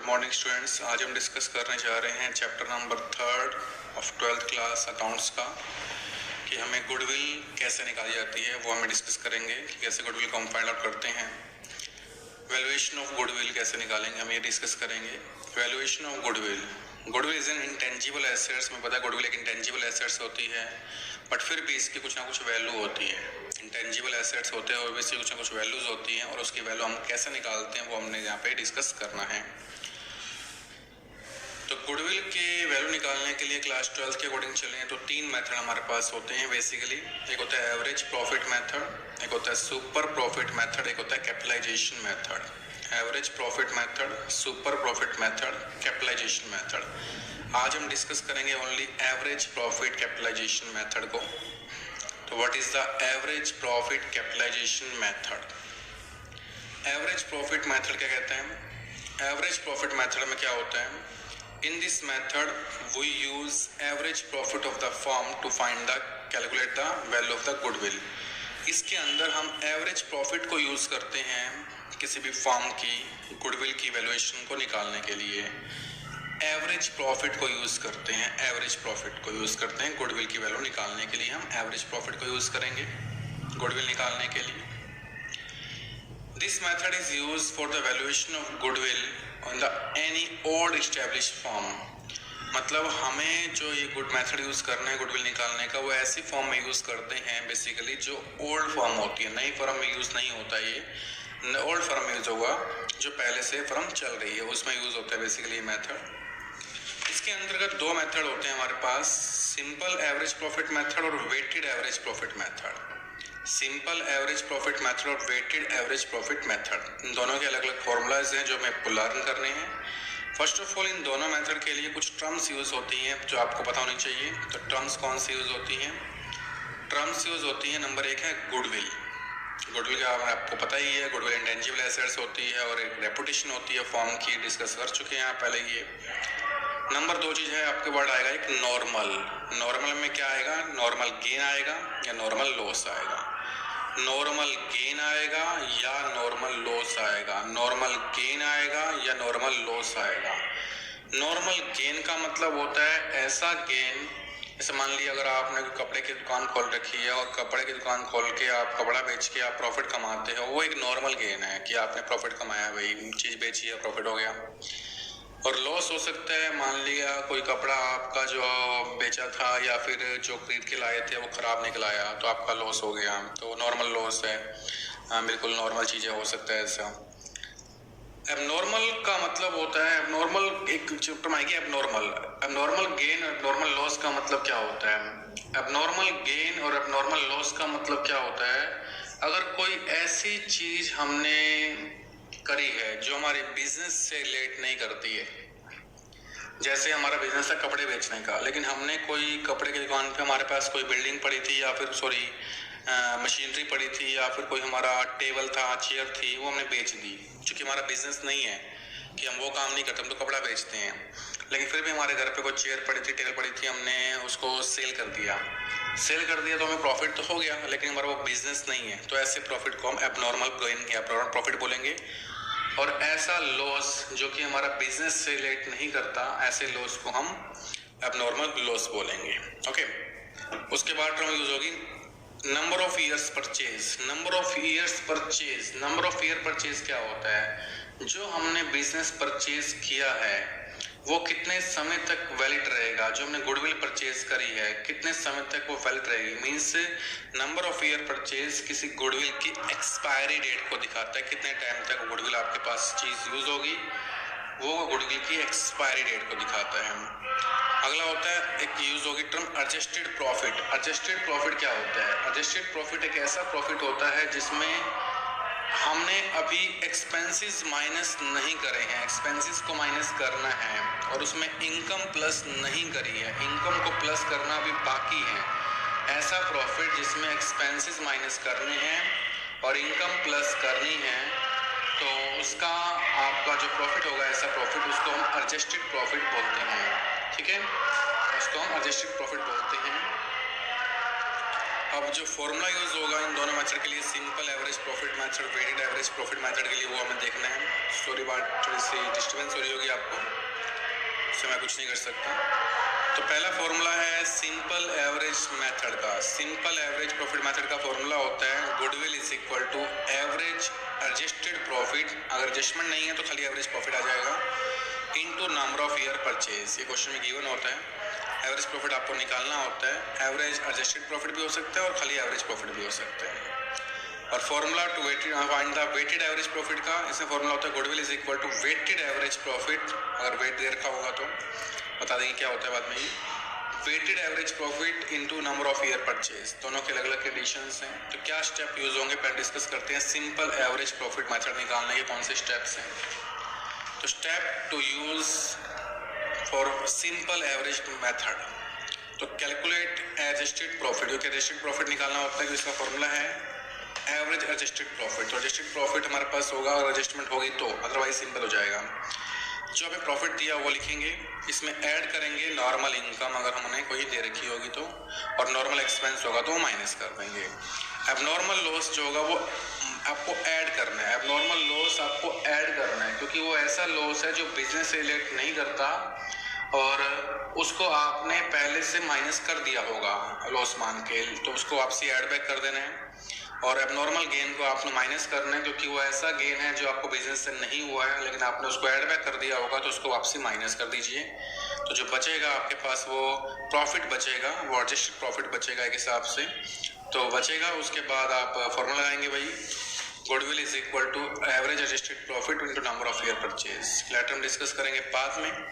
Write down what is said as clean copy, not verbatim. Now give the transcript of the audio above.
Morning students, आज हम discuss करने जा रहे हैं chapter number 3 of 12th class accounts का कि हमें गुडविल कैसे निकाली जाती है। वो हमें डिस्कस करेंगे कि कैसे गुडविल को हम फाइंड आउट करते हैं। वैल्यूएशन ऑफ गुडविल कैसे निकालेंगे, हम ये डिस्कस करेंगे। Valuation of goodwill is an intangible assets. में पता है गुडविल एक इंटेंजिबल एसेट्स होती है, बट फिर भी इसकी कुछ ना कुछ वैल्यू होती है। इंटेंजिबल एसेट्स होते हैं और भी इसकी कुछ ना कुछ वैल्यूज होती हैं, और उसकी वैल्यू हम कैसे निकालते हैं वो हमने यहाँ पे डिस्कस करना है। तो गुडविल के वैल्यू निकालने के लिए क्लास 12 के अकॉर्डिंग चलें तो 3 मेथड हमारे पास होते हैं बेसिकली। एक होता है एवरेज प्रॉफिट मेथड, एक होता है सुपर प्रॉफिट मेथड, एक होता है capitalization method. Average profit method, super profit method, capitalization method. आज हम डिस्कस करेंगे only average profit capitalization method को। तो what is the average profit capitalization method? Average profit method क्या कहते हैं? एवरेज प्रॉफिट मेथड में क्या होता है? In this method, we use average profit of the firm to calculate the value of the goodwill. इसके अंदर हम एवरेज प्रॉफिट को यूज करते हैं किसी भी फर्म की गुडविल की वैल्यूएशन को निकालने के लिए। एवरेज प्रॉफिट को यूज करते हैं, एवरेज प्रॉफिट को यूज करते हैं गुडविल की वैल्यू निकालने के लिए। हम एवरेज प्रॉफिट को यूज करेंगे गुडविल निकालने के लिए। This method is used for the valuation of goodwill on the any old established firm. मतलब हमें जो ये गुड मेथड यूज करना है गुडविल निकालने का, वो ऐसी फॉर्म में यूज करते हैं बेसिकली जो ओल्ड फॉर्म होती है। नई फर्म में यूज नहीं होता, ये ओल्ड फर्म में यूज होगा जो पहले से फर्म चल रही है, उसमें यूज होता है बेसिकली ये मेथड। इसके अंतर्गत 2 मेथड होते हैं हमारे पास, सिंपल एवरेज प्रॉफिट मेथड और weighted average profit method. Simple average profit method और वेटेड एवरेज प्रॉफिट मेथड, इन दोनों के अलग अलग फॉर्मूलाज हैं जो हमें आपको लर्न करने हैं। फर्स्ट ऑफ ऑल इन दोनों मेथड के लिए कुछ टर्म्स यूज होती हैं जो आपको पता होनी चाहिए। तो टर्म्स कौन सी यूज होती हैं? टर्म्स यूज होती हैं, नंबर 1 है गुडविल। गुडविल का आपको पता ही है, गुडविल इंटेंजिबल एसेट्स होती है और एक रेपुटेशन होती है फॉर्म की, डिस्कस कर चुके हैं आप पहले ये। नंबर 2 चीज है, आपके वर्ड आएगा एक नॉर्मल। नॉर्मल में क्या आएगा? नॉर्मल गेन आएगा या नॉर्मल लॉस आएगा। नॉर्मल गेन आएगा या नॉर्मल लॉस आएगा। नॉर्मल गेन आएगा या नॉर्मल लॉस आएगा। नॉर्मल गेन का मतलब होता है ऐसा गेन, जैसे मान लिया अगर आपने कपड़े की दुकान खोल रखी है और कपड़े की दुकान खोल के आप कपड़ा बेच के आप प्रॉफिट कमाते हो, वो एक नॉर्मल गेन है कि आपने प्रॉफिट कमाया, भाई चीज बेची है प्रॉफिट हो गया। और लॉस हो सकता है, मान लिया कोई कपड़ा आपका जो बेचा था या फिर जो खरीद के लाए थे वो खराब निकला आया तो आपका लॉस हो गया, तो नॉर्मल लॉस है। बिल्कुल नॉर्मल चीजें हो सकता है ऐसा। एबनॉर्मल का मतलब होता है, एबनॉर्मल एक चैप्टर में आएगी एबनॉर्मल। एबनॉर्मल गेन और एबनॉर्मल लॉस का मतलब क्या होता है? एबनॉर्मल गेन और एबनॉर्मल लॉस का मतलब क्या होता है? अगर कोई ऐसी चीज हमने करी है जो हमारे बिजनेस से रिलेट नहीं करती है, जैसे हमारा बिजनेस है कपड़े बेचने का, लेकिन हमने कोई कपड़े की दुकान पे हमारे पास कोई बिल्डिंग पड़ी थी या फिर मशीनरी पड़ी थी या फिर कोई हमारा टेबल था, चेयर थी, वो हमने बेच दी। क्योंकि हमारा बिजनेस नहीं है कि हम वो काम नहीं करते, हम तो कपड़ा बेचते हैं, लेकिन फिर भी हमारे घर पे कोई चेयर पड़ी थी, टेबल पड़ी थी, हमने उसको सेल कर दिया। सेल कर दिया तो हमें प्रॉफिट तो हो गया, लेकिन हमारा वो बिजनेस नहीं है, तो ऐसे प्रॉफिट को हम एबनॉर्मल गेन या एबनॉर्मल प्रॉफिट बोलेंगे। और ऐसा लॉस जो कि हमारा बिजनेस से रिलेट नहीं करता, ऐसे लॉस को हम एबनॉर्मल लॉस बोलेंगे। ओके, उसके बाद टर्म यूज होगी number of years purchase. Number of years purchase, number of year purchase क्या होता है? जो हमने बिजनेस परचेज किया है वो कितने समय तक वैलिड रहेगा, जो हमने गुडविल परचेज करी है कितने समय तक वो वैलिड रहेगी। Means number of year purchase किसी गुडविल की एक्सपायरी डेट को दिखाता है, कितने टाइम तक गुडविल आपके पास चीज यूज होगी, वो गुडविल की एक्सपायरी डेट को दिखाता है। अगला होता है एक यूज होगी term adjusted profit. Adjusted profit क्या होता है? एडजस्टेड प्रॉफिट एक ऐसा प्रॉफिट होता है जिसमें हमने अभी एक्सपेंसेस माइनस नहीं करे हैं, एक्सपेंसेस को माइनस करना है और उसमें इनकम प्लस नहीं करी है, इनकम को प्लस करना भी बाकी है। ऐसा प्रॉफिट जिसमें एक्सपेंसेस माइनस करने हैं और इनकम प्लस करनी है, तो उसका आपका जो प्रॉफिट होगा, ऐसा प्रॉफिट उसको हम एडजस्टेड प्रॉफिट बोलते हैं। ठीक है, उसको हम एडजस्टेड प्रॉफिट बोलते हैं। अब जो फॉर्मूला यूज होगा इन दोनों मेथड के लिए, simple average profit method, weighted average profit method के लिए, वो हमें देखना है। सॉरी बात थोड़ी सी डिस्टर्बेंस हो रही होगी आपको, उससे मैं कुछ नहीं कर सकता। तो पहला फॉर्मूला है सिंपल एवरेज मेथड का। सिंपल एवरेज प्रॉफिट मेथड का फॉर्मूला होता है goodwill is equal to average adjusted profit, अगर एडजस्टमेंट नहीं है तो खाली एवरेज प्रॉफिट आ जाएगा, into number of year purchase. ये क्वेश्चन में गिवन होता है। एवरेज प्रॉफिट आपको निकालना होता है, एवरेज एडजस्टेड प्रॉफिट भी हो सकता है और खाली एवरेज प्रॉफिट भी हो सकता है। और formula to find the weighted average profit का, इसमें फॉर्मूला होता है goodwill is equal to weighted average profit. अगर वेट दे रखा होगा तो बता देंगे क्या होता है बाद में ही। Weighted average profit into number of year purchase, दोनों के अलग अलग कंडीशंस हैं। तो क्या स्टेप यूज होंगे पहले डिस्कस करते हैं। सिंपल एवरेज प्रॉफिट मेथड निकालने के कौन से स्टेप्स हैं। तो step to use for simple average method, तो कैलकुलेट एडजस्टेड प्रॉफिट, जो कि एडजस्टेड प्रॉफिट निकालना होता है, इसका फॉर्मूला है एवरेज एडजस्टेड प्रॉफिट। तो एडजस्टेड प्रॉफिट हमारे पास होगा और एडजस्टमेंट होगी तो, अदरवाइज सिंपल हो जाएगा। जो हमें प्रॉफिट दिया वो लिखेंगे, इसमें ऐड करेंगे नॉर्मल इनकम अगर हमने कोई दे रखी होगी तो, और नॉर्मल एक्सपेंस होगा तो वो माइनस कर देंगे। एबनॉर्मल लॉस जो होगा वो आपको ऐड करना है, एबनॉर्मल लॉस आपको ऐड करना है, क्योंकि वो ऐसा लॉस है जो बिजनेस से रिलेट नहीं करता और उसको आपने पहले से माइनस कर दिया होगा लॉस मान के, तो उसको वापसी ऐड बैक कर देना है। और एबनॉर्मल गेन को आपने माइनस करना है, क्योंकि वो ऐसा गेन है जो आपको बिजनेस से नहीं हुआ है लेकिन आपने उसको ऐड बैक कर दिया होगा, तो उसको वापसी माइनस कर दीजिए। तो जो बचेगा आपके पास वो प्रॉफिट बचेगा, वो एडजस्टेड प्रॉफिट बचेगा एक हिसाब से, तो बचेगा। उसके बाद आप फॉर्मूला लगाएंगे भाई goodwill is equal to average adjusted profit into number of year purchase. Later हम डिस्कस करेंगे बाद में।